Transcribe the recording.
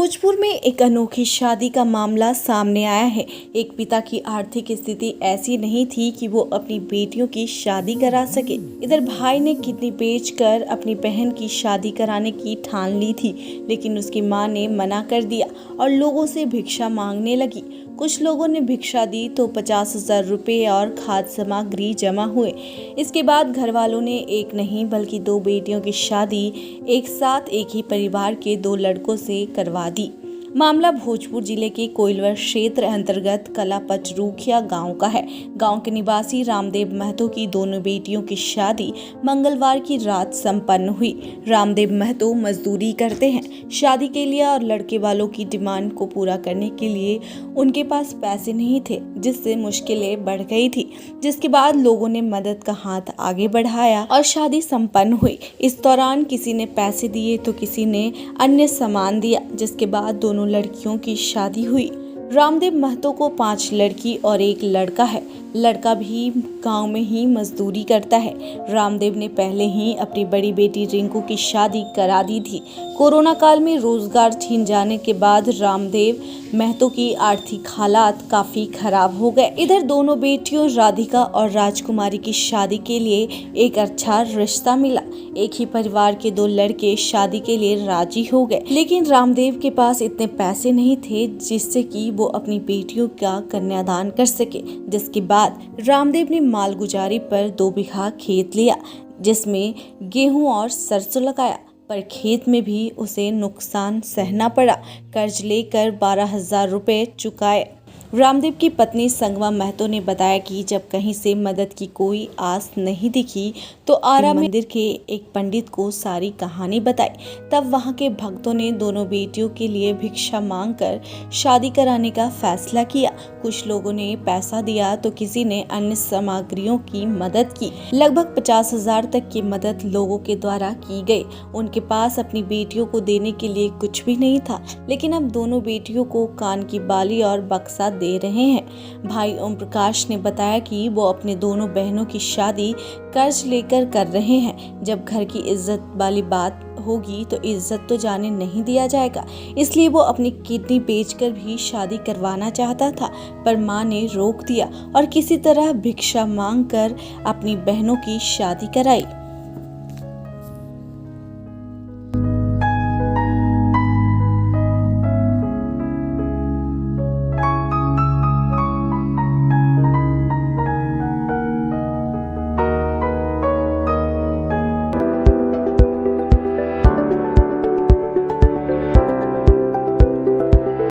भोजपुर में एक अनोखी शादी का मामला सामने आया है। एक पिता की आर्थिक स्थिति ऐसी नहीं थी कि वो अपनी बेटियों की शादी करा सके। इधर भाई ने किडनी बेचकर अपनी बहन की शादी कराने की ठान ली थी, लेकिन उसकी मां ने मना कर दिया और लोगों से भिक्षा मांगने लगी। कुछ लोगों ने भिक्षा दी तो 50,000 रुपए और खाद्य सामग्री जमा हुए। इसके बाद घर वालों ने एक नहीं बल्कि 2 बेटियों की शादी एक साथ एक ही परिवार के 2 लड़कों से करवा दी। मामला भोजपुर जिले के कोइलवर क्षेत्र अंतर्गत कला पचरूखिया गांव का है। गांव के निवासी रामदेव महतो की दोनों बेटियों की शादी मंगलवार की रात संपन्न हुई। रामदेव महतो मजदूरी करते हैं। शादी के लिए और लड़के वालों की डिमांड को पूरा करने के लिए उनके पास पैसे नहीं थे, जिससे मुश्किलें बढ़ गई थी। जिसके बाद लोगों ने मदद का हाथ आगे बढ़ाया और शादी संपन्न हुई। इस दौरान किसी ने पैसे दिए तो किसी ने अन्य सामान दिया, जिसके बाद दोनों लड़कियों की शादी हुई। रामदेव महतो को 5 लड़की और 1 लड़का है। लड़का भी गांव में ही मजदूरी करता है। रामदेव ने पहले ही अपनी बड़ी बेटी रिंकू की शादी करा दी थी। कोरोना काल में रोजगार छीन जाने के बाद रामदेव महतो की आर्थिक हालात काफी खराब हो गए। इधर दोनों बेटियों राधिका और राजकुमारी की शादी के लिए एक अच्छा रिश्ता मिला। एक ही परिवार के 2 लड़के शादी के लिए राजी हो गए, लेकिन रामदेव के पास इतने पैसे नहीं थे जिससे कि वो अपनी बेटियों का कन्यादान कर सके। जिसके बाद रामदेव ने मालगुजारी पर 2 बीघा खेत लिया, जिसमें गेहूं और सरसों लगाया, पर खेत में भी उसे नुकसान सहना पड़ा। कर्ज लेकर 12,000 रुपए चुकाए। रामदेव की पत्नी संगवा महतो ने बताया कि जब कहीं से मदद की कोई आस नहीं दिखी तो आरा मंदिर के एक पंडित को सारी कहानी बताई। तब वहां के भक्तों ने दोनों बेटियों के लिए भिक्षा मांगकर शादी कराने का फैसला किया। कुछ लोगों ने पैसा दिया तो किसी ने अन्य सामग्रियों की मदद की। लगभग 50,000 तक की मदद लोगों के द्वारा की गई। उनके पास अपनी बेटियों को देने के लिए कुछ भी नहीं था, लेकिन अब दोनों बेटियों को कान की बाली और बक्सा दे रहे हैं। भाई ओम प्रकाश ने बताया कि वो अपने दोनों बहनों की शादी कर्ज लेकर कर रहे हैं। जब घर की इज्जत वाली बात होगी तो इज्जत तो जाने नहीं दिया जाएगा, इसलिए वो अपनी किडनी बेचकर भी शादी करवाना चाहता था, पर मां ने रोक दिया और किसी तरह भिक्षा मांगकर अपनी बहनों की शादी कराई।